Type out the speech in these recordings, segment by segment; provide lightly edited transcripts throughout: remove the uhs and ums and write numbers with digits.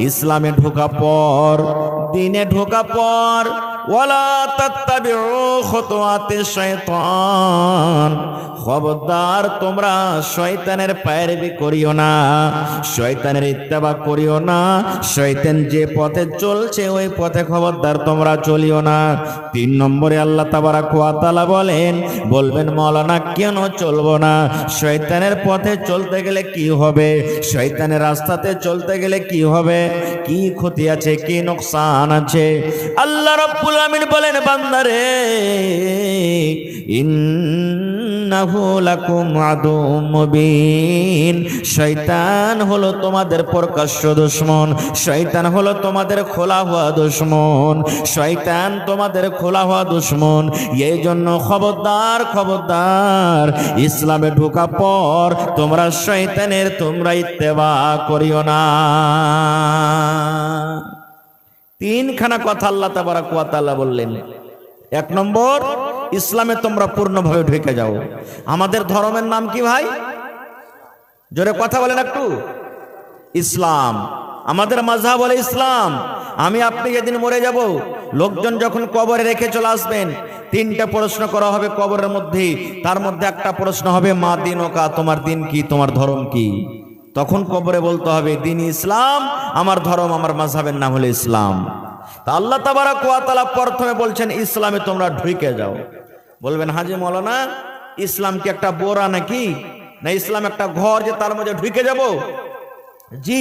ইসলামে ঢোকা পর, দিনে ঢোকা পর, ওয়ালা তাত্তাবিউ খুতুওয়াতিশ শাইতান, খবরদার তোমরা শয়তানের পায়রবি করিও না, শয়তানের ইত্তেবা করিও না। শয়তান যে পথে চলছে ওই পথে খবরদার তোমরা চলিও না। 3 নম্বরে আল্লাহ তাবারাক ওয়া তাআলা বলবেন মাওলানা কেন চলবো না? শয়তানের পথে চলতে গেলে কি হবে? শয়তানের রাস্তাতে চলতে গেলে কি হবে? কি ক্ষতি আছে, কি নোকসান আছে? আল্লাহ রাব্বুল আমিন বলেন, বান্দারে ইন্নাহু লাকুম আদুউম মুবিন, শয়তান হলো তোমাদের প্রকাশ্য দুশমন, শয়তান হলো তোমাদের খোলা হওয়া দুশমন, শয়তান তোমাদের খোলা হওয়া দুশমন। এই জন্য খবরদার খবরদার, ইসলামে ঢোকা পর তোমরা শয়তানের তোমরা ইত্তেবা করিও না। 3খানা কথা আল্লাহ তাবারাক ওয়া তাআলা বললেন। 1 নম্বর, ইসলামে তোমরা পূর্ণভাবে ঢুকে যাও। আমাদের ধর্মের নাম কি ভাই? জোরে কথা বলেন একটু। ইসলাম। আমাদের মাযহাব বলে ইসলাম। আমি আপনি যেদিন মরে যাব, লোকজন যখন কবরে রেখে চলে আসবেন, 3টা প্রশ্ন করা হবে কবরের মধ্যে। তার মধ্যে একটা প্রশ্ন হবে মা দিনুকা, তোমার দিন কি, তোমার ধর্ম কি? তখন কবরে বলতে হবে দিন ইসলাম, আমার ধর্ম আমার মাযহাবের নাম হলো ইসলাম। তা আল্লাহ তাবারাক ওয়া তাআলা প্রথমে বলছেন ইসলামে তোমরা ঢুকে যাও। বলবেন হাজী মাওলানা, ইসলাম কি একটা বোরা নাকি, না ইসলাম একটা ঘর যে তার মধ্যে ঢুকে যাব? জি,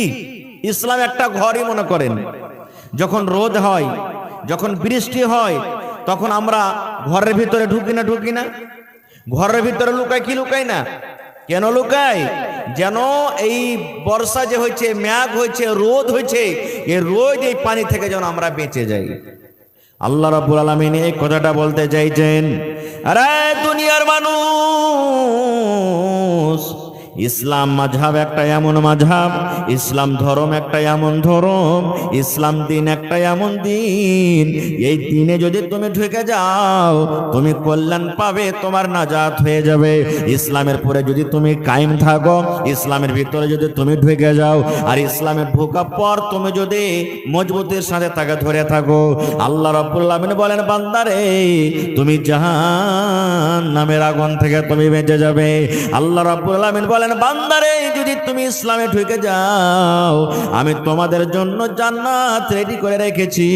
ইসলাম একটা ঘরই মনে করেন। যখন রোদ হয়, যখন বৃষ্টি হয়, তখন আমরা ঘরের ভিতরে ঢুকি না? ঘরের ভিতরে লুকাই কি লুকাই না? কেন লুকাই? যেন এই বর্ষা যে হয়েছে, মেঘ হয়েছে, রোদ হয়েছে, এই রোদ এই পানি থেকে যেন আমরা বেঁচে যাই। আল্লাহ রাব্বুল আলামিন এই কথাটা বলতে চাইছেন, আরে দুনিয়ার মানুষ, ইসলাম মাযহাব একটা এমন মাযহাব, ইসলাম ধর্ম একটা এমন ধর্ম, ইসলাম দিন একটা এমন দিন, এই দিনে যদি তুমি ঢুকে যাও তুমি কল্যাণ পাবে, তোমার নাজাত হয়ে যাবে। ইসলামের পরে যদি তুমি কায়েম থাকো, ইসলামের ভিতরে যদি তুমি ঢুকে যাও, আর ইসলামের ঢোকার পর তুমি যদি মজবুতের সাথে তাকে ধরে থাকো, আল্লাহ রাব্বুল আলামিন বলেন বান্দারে তুমি জাহান্নামের আগুন থেকে তুমি বেঁচে যাবে। আল্লাহ রাব্বুল আলামিন বলেন বান্দারে যদি তুমি ইসলামে ঢুকে যাও, আমি তোমাদের জন্য জান্নাত রেডি করে রেখেছি,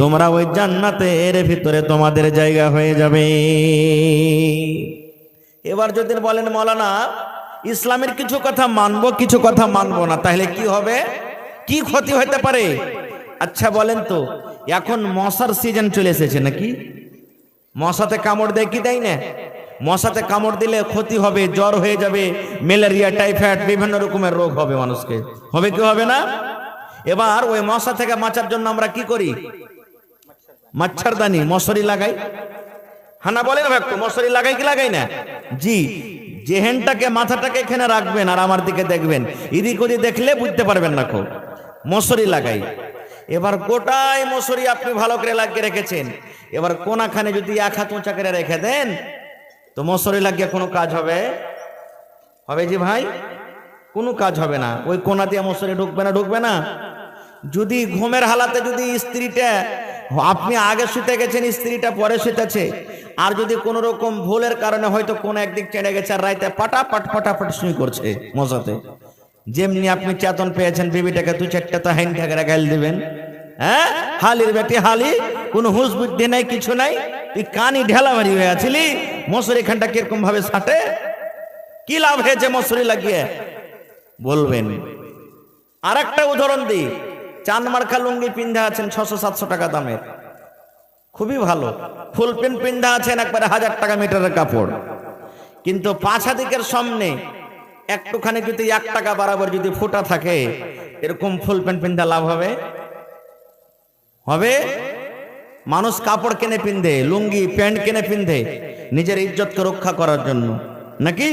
তোমরা ওই জান্নাতের ভিতরে তোমাদের জায়গা হয়ে যাবে। এবার যদি বলেন মাওলানা ইসলামের কিছু কথা মানবো কিছু কথা মানবো না, তাহলে কি হবে, কি ক্ষতি হতে পারে? আচ্ছা বলেন তো, এখন মশার সিজন চলে এসেছে নাকি? মশাতে কামড় দেয় কি দেয় না? মশাতে কামড় দিলে ক্ষতি হবে, জ্বর হয়ে যাবে, ম্যালেরিয়া, টাইফয়েড, বিভিন্ন রকমের রোগ হবে মানুষকে, হবে কি হবে না? এবার ওই মশা থেকে বাঁচার জন্য আমরা কি করি? মচ্ছরদানি, মশারি লাগাই। হানা বলেন একটু, মশারি লাগাই কি লাগাই না? জি, জেহেনটাকে মাথাটাকে এখানে রাখবেন আর আমার দিকে দেখবেন, এদিক ওদিক দেখলে বুঝতে পারবেন না, খুব মশারি লাগাই। এবার গোটাই মশারি আপনি ভালো করে লাগিয়ে রেখেছেন, এবার কোনাখানে যদি 1 হাত উঁচা করে রেখে দেন তো মশারি লাগিয়ে কোনো কাজ হবে? হবে জি ভাই? কোনো কাজ হবে না। ওই কোনা দিয়ে মশারি ঢুকবে না। যদি ঘুমের হালাতে যদি স্ত্রীটা, আপনি আগে শুতে গেছেন, স্ত্রীটা পরে শুতেছে, আর যদি কোনো রকম ভুলের কারণে হয়তো কোনো একদিক চেড়ে গেছে আর রাইতে পাটাপাট শুই করছে মশাতে, যেমনি আপনি চেতন পেয়েছেন বিবিটাকে 2-4টা তো হাইন ঠাকেরা গাইল দিবেন, হ্যাঁ হালির বেটি হালি, কোনো হুঁশ বুদ্ধি নাই, কিছু নাই, তুই কানি ঢেলা মারি হয়ে আছিলি, মশারি খানটা কিরকম ভাবে ছাটে, কি লাভ হয়েছে মশারি লাগিয়ে? বলবেন। আর একটা উদাহরণ দিই, চানমার্কা লুঙ্গি পিন্ধা আছেন 600-700 টাকা দামের, খুবই ভালো, ফুল প্যান্ট পিন্ধা আছেন একবারে 1000 টাকা মিটারের কাপড়, কিন্তু পাছা দিকের সামনে একটুখানি যদি 1 টাকা বরাবর যদি ফোঁটা থাকে, এরকম ফুল প্যান্ট পিন্ধা লাভ হবে? হবে? মানুষ কাপড় কিনে পিন্ধে, লুঙ্গি প্যান্ট কিনে পিন্ধে নিজের ইজ্জতকে রক্ষা করার জন্য, নাকি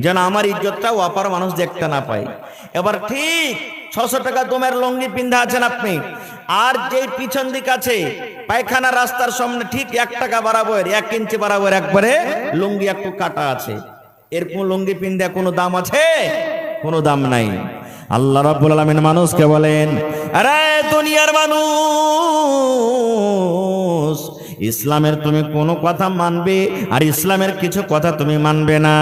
যেন আমার ইজ্জতটাও অপার মানুষ দেখতে না পায়। এবার ঠিক 600 টাকা দামের লুঙ্গি পিন্ধা আছেন আপনি, আর যেই পিছন দিক আছে পায়খানা রাস্তার সামনে ঠিক 1 টাকা বরাবর, 1 ইঞ্চি বরাবর একবারে লুঙ্গি একটু কাটা আছে, এরকম লুঙ্গি পিন্ধা কোনো দাম আছে? কোনো দাম নাই। আল্লাহ রাব্বুল আলামিন মানুষকে বলেন, আরে দুনিয়ার মানুষ, ইসলামের তুমি কোনো কথা মানবে আর ইসলামের কিছু কথা তুমি মানবে না,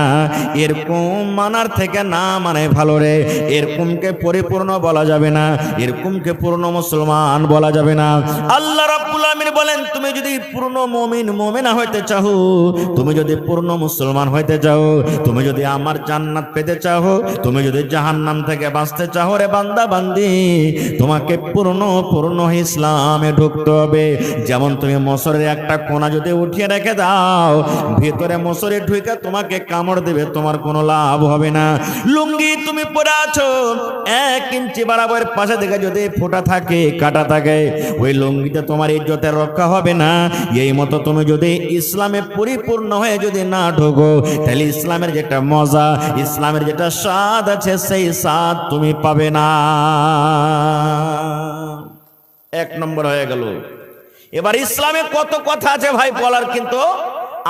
এরকম মানার থেকে না মানে ভালো রে। এরকমকে পরিপূর্ণ বলা যাবে না, এরকমকে পূর্ণ মুসলমান বলা যাবে না। আল্লাহ রাব্বুল আলামিন বলেন, তুমি যদি পূর্ণ মুমিন মুমিনা হইতে চাও, তুমি যদি পূর্ণ মুসলমান হইতে চাও, তুমি যদি আমার জান্নাত পেতে চাও, তুমি যদি জাহান্নাম থেকে বাঁচতে চাও রে বান্দা বান্দি, তোমাকে পূর্ণ ইসলামে ঢুকতে হবে। যেমন তুমি মশরের একটা কোনা যদি উঠিয়ে রেখে দাও, ভিতরে মশরে ঢুকে তোমাকে কামড় দেবে, তোমার কোনো লাভ হবে না। লুঙ্গি তুমি পরে আছো, 1 ইঞ্চি বরাবর পাশে থেকে যদি ফোঁটা থাকে, কাটা থাকে, ওই লুঙ্গিতে তোমার ইজ্জতের রক্ষা হবে না। এই মতো তুমি যদি ইসলামে পরিপূর্ণ হয়ে যদি না ঢোকো, তাহলে ইসলামের যেটা মজা, ইসলামের যেটা স্বাদ আছে, সেই স্বাদ তুমি পাবে না। 1 নম্বর হয়ে গেল। এবার ইসলামে কত কথা আছে ভাই বলার, কিন্তু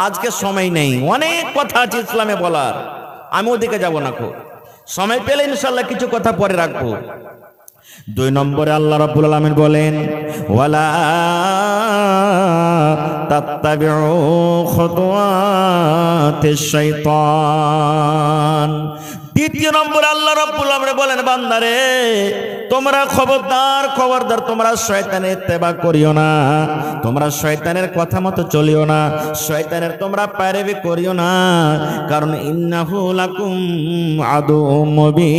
আজকে সময় নেই। অনেক কথা আছে ইসলামে বলার, আমি ওদিকে যাব না। সময় পেলে ইনশাআল্লাহ কিছু কথা পরে রাখবো। 2 নম্বরে আল্লাহ রাব্বুল আলামিন বলেন, ওয়ালা তাত্তাবিউ খুতুওয়াতিশ শাইতান। 2 নম্বরে আল্লাহ রাব্বুল আলামিন বলেন, বান্দারে তোমরা খবরদার তোমরা শয়তানের ইত্তেবা করিও না, তোমরা শয়তানের কথা মতো চলিও না, শয়তানের তোমরা पैरवी করিও না, কারণ ইন্নাহু লাকুম আদুউম মুবিন।